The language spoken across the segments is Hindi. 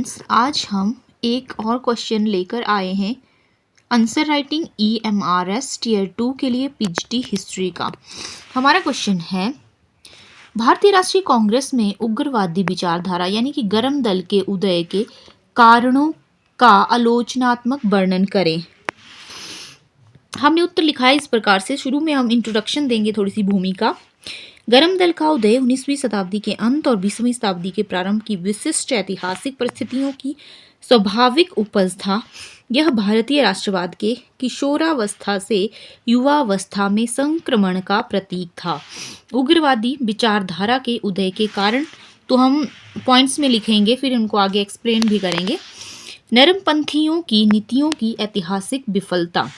स्टूडेंट्स, आज हम एक और क्वेश्चन लेकर आए हैं आंसर राइटिंग EMRS टीयर 2 के लिए PGT हिस्ट्री का। हमारा क्वेश्चन है, भारतीय राष्ट्रीय कांग्रेस में उग्रवादी विचारधारा यानी कि गरम दल के उदय के कारणों का आलोचनात्मक वर्णन करें। हमने उत्तर लिखा है इस प्रकार से। शुरू में हम इंट्रोडक्शन देंगे, थोड़ी सी भूमिका। गरम दल का उदय 19वीं शताब्दी के अंत और 20वीं शताब्दी के प्रारंभ की विशिष्ट ऐतिहासिक परिस्थितियों की स्वाभाविक उपज था। यह भारतीय राष्ट्रवाद के किशोरावस्था से युवावस्था में संक्रमण का प्रतीक था। उग्रवादी विचारधारा के उदय के कारण तो हम पॉइंट्स में लिखेंगे, फिर उनको आगे एक्सप्लेन भी करेंगे। नरमपंथियों की नीतियों की ऐतिहासिक विफलता।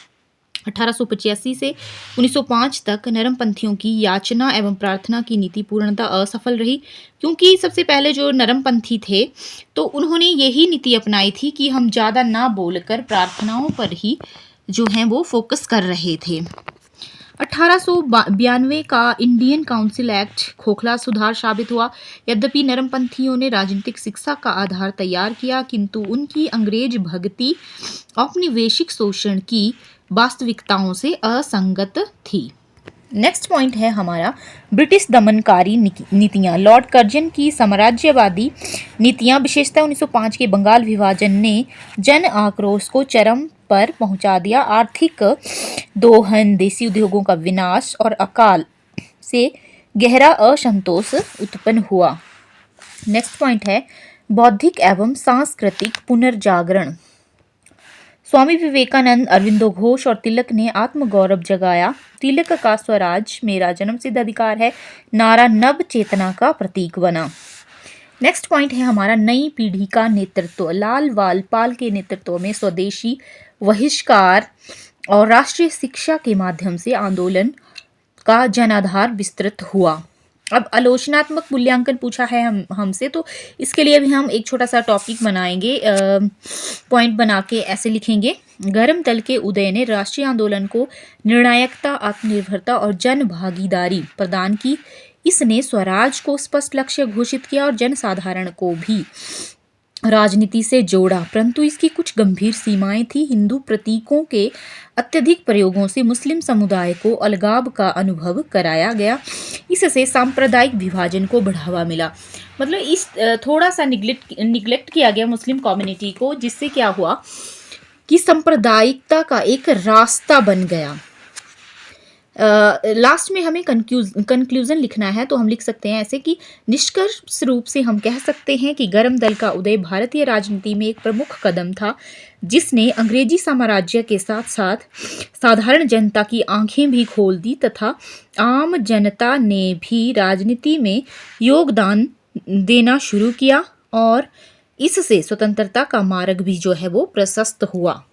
1885 से 1905 तक नरमपंथियों की याचना एवं प्रार्थना की नीति पूर्णतः असफल रही, क्योंकि सबसे पहले जो नरमपंथी थे तो उन्होंने यही नीति अपनाई थी कि हम ज़्यादा ना बोलकर प्रार्थनाओं पर ही जो हैं वो फोकस कर रहे थे। 1892 का इंडियन काउंसिल एक्ट खोखला सुधार साबित हुआ। यद्यपि नरमपंथियों ने राजनीतिक शिक्षा का आधार तैयार किया, किंतु उनकी अंग्रेज भक्ति औपनिवेशिक शोषण की वास्तविकताओं से असंगत थी। नेक्स्ट पॉइंट है हमारा, ब्रिटिश दमनकारी नीतियां। लॉर्ड कर्जन की साम्राज्यवादी नीतियां, विशेषतः 1905 के बंगाल विभाजन ने जन आक्रोश को चरम पर पहुंचा दिया। आर्थिक दोहन, देसी उद्योगों का विनाश और अकाल से गहरा असंतोष उत्पन्न हुआ। नेक्स्ट पॉइंट है, बौद्धिक एवं सांस्कृतिक पुनर्जागरण। स्वामी विवेकानंद, अरविंदो घोष और तिलक ने आत्मगौरव जगाया। तिलक का स्वराज मेरा जन्मसिद्ध अधिकार है नारा नव चेतना का प्रतीक बना। नेक्स्ट पॉइंट है हमारा, नई पीढ़ी का नेतृत्व। लाल वालपाल के नेतृत्व में स्वदेशी बहिष्कार और राष्ट्रीय शिक्षा के माध्यम से आंदोलन का जनाधार विस्तृत हुआ। अब आलोचनात्मक मूल्यांकन पूछा है हमसे, तो इसके लिए भी हम एक छोटा सा टॉपिक बनाएंगे। पॉइंट बना के ऐसे लिखेंगे, गरम दल के उदय ने राष्ट्रीय आंदोलन को निर्णायकता, आत्मनिर्भरता और जन भागीदारी प्रदान की। इसने स्वराज को स्पष्ट लक्ष्य घोषित किया और जनसाधारण को भी राजनीति से जोड़ा, परंतु इसकी कुछ गंभीर सीमाएं थी। हिंदू प्रतीकों के अत्यधिक प्रयोगों से मुस्लिम समुदाय को अलगाव का अनुभव कराया गया। इससे सांप्रदायिक विभाजन को बढ़ावा मिला। मतलब इस थोड़ा सा निग्लेक्ट किया गया मुस्लिम कम्युनिटी को, जिससे क्या हुआ कि सांप्रदायिकता का एक रास्ता बन गया। लास्ट में हमें कंक्लूजन लिखना है, तो हम लिख सकते हैं ऐसे कि निष्कर्ष रूप से हम कह सकते हैं कि गरम दल का उदय भारतीय राजनीति में एक प्रमुख कदम था, जिसने अंग्रेजी साम्राज्य के साथ साथ साधारण जनता की आंखें भी खोल दी तथा आम जनता ने भी राजनीति में योगदान देना शुरू किया और इससे स्वतंत्रता का मार्ग भी जो है वो प्रशस्त हुआ।